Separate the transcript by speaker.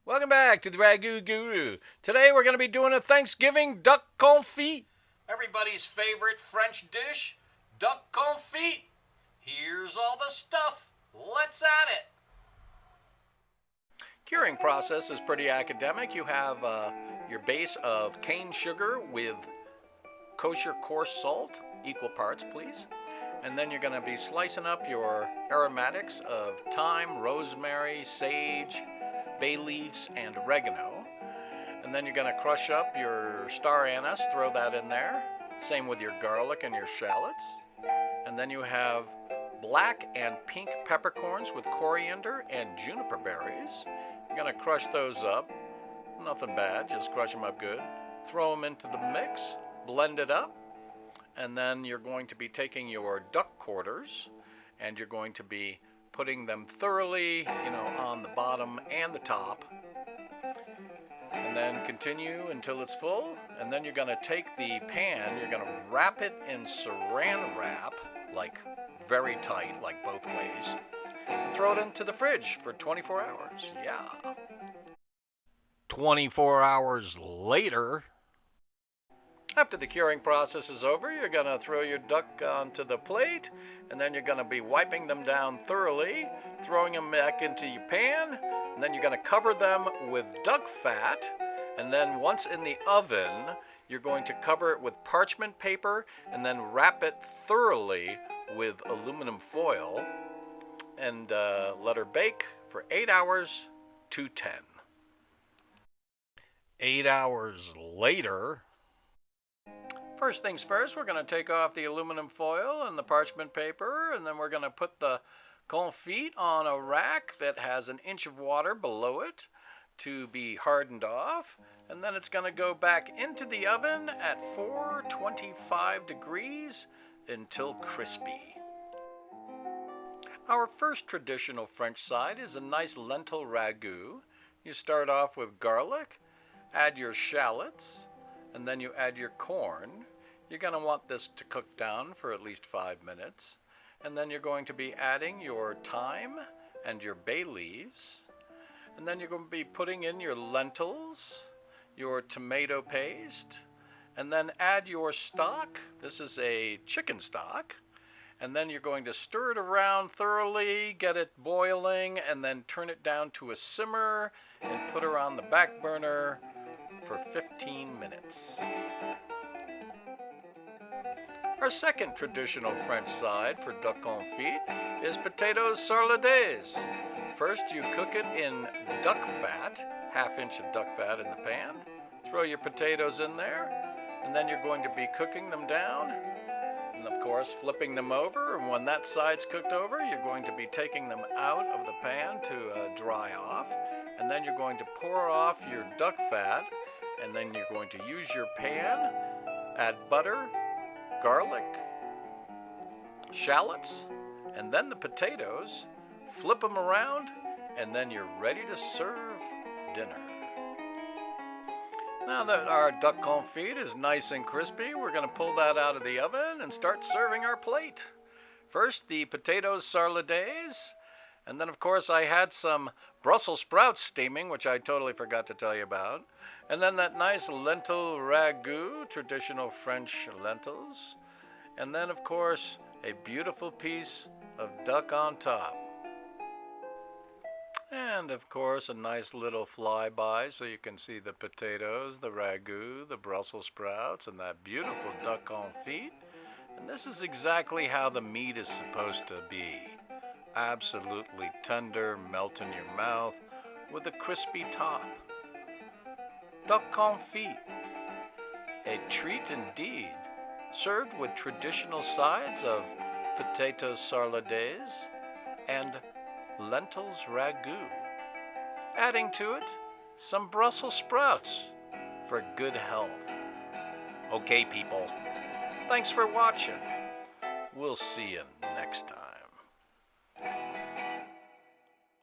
Speaker 1: Welcome back to the Ragu Guru. Today we're going to be doing a Thanksgiving duck confit. Everybody's favorite French dish, duck confit. Here's all the stuff. Let's add it. Curing process is pretty academic. You have your base of cane sugar with kosher coarse salt, equal parts please. And then you're going to be slicing up your aromatics of thyme, rosemary, sage, bay leaves, and oregano. And then you're going to crush up your star anise, throw that in there. Same with your garlic and your shallots. And then you have black and pink peppercorns with coriander and juniper berries. You're going to crush those up. Nothing bad, just crush them up good. Throw them into the mix, blend it up. And then you're going to be taking your duck quarters and you're going to be putting them thoroughly, on the bottom and the top. And then continue until it's full. And then you're going to take the pan, you're going to wrap it in saran wrap, like very tight, like both ways. And throw it into the fridge for 24 hours. Yeah. 24 hours later, after the curing process is over, you're going to throw your duck onto the plate, and then you're going to be wiping them down thoroughly, throwing them back into your pan, and then you're going to cover them with duck fat, and then once in the oven, you're going to cover it with parchment paper, and then wrap it thoroughly with aluminum foil, and let her bake for 8 hours to 10. 8 hours later, first things first, we're going to take off the aluminum foil and the parchment paper, and then we're going to put the confit on a rack that has an inch of water below it to be hardened off, and then it's going to go back into the oven at 425 degrees until crispy. Our first traditional French side is a nice lentil ragu. You start off with garlic, add your shallots, and then you add your corn. You're going to want this to cook down for at least 5 minutes. And then you're going to be adding your thyme and your bay leaves. And then you're going to be putting in your lentils, your tomato paste, and then add your stock. This is a chicken stock. And then you're going to stir it around thoroughly, get it boiling, and then turn it down to a simmer and put her on the back burner for 15 minutes. Our second traditional French side for duck confit is potatoes sarladaise. First you cook it in duck fat, ½ inch of duck fat in the pan. Throw your potatoes in there, and then you're going to be cooking them down, and of course flipping them over, and when that side's cooked over, you're going to be taking them out of the pan to dry off, and then you're going to pour off your duck fat. And then you're going to use your pan, add butter, garlic, shallots, and then the potatoes, flip them around, and then you're ready to serve dinner. Now that our duck confit is nice and crispy, we're going to pull that out of the oven and start serving our plate. First, the potatoes sarladaise. And then, of course, I had some Brussels sprouts steaming, which I totally forgot to tell you about. And then that nice lentil ragu, traditional French lentils. And then, of course, a beautiful piece of duck on top. And, of course, a nice little flyby so you can see the potatoes, the ragu, the Brussels sprouts, and that beautiful duck confit. And this is exactly how the meat is supposed to be. Absolutely tender, melt in your mouth, with a crispy top. Duck confit, a treat indeed, served with traditional sides of potatoes sarladaise and lentils ragu. Adding to it, some Brussels sprouts for good health. Okay, people, thanks for watching. We'll see you next time.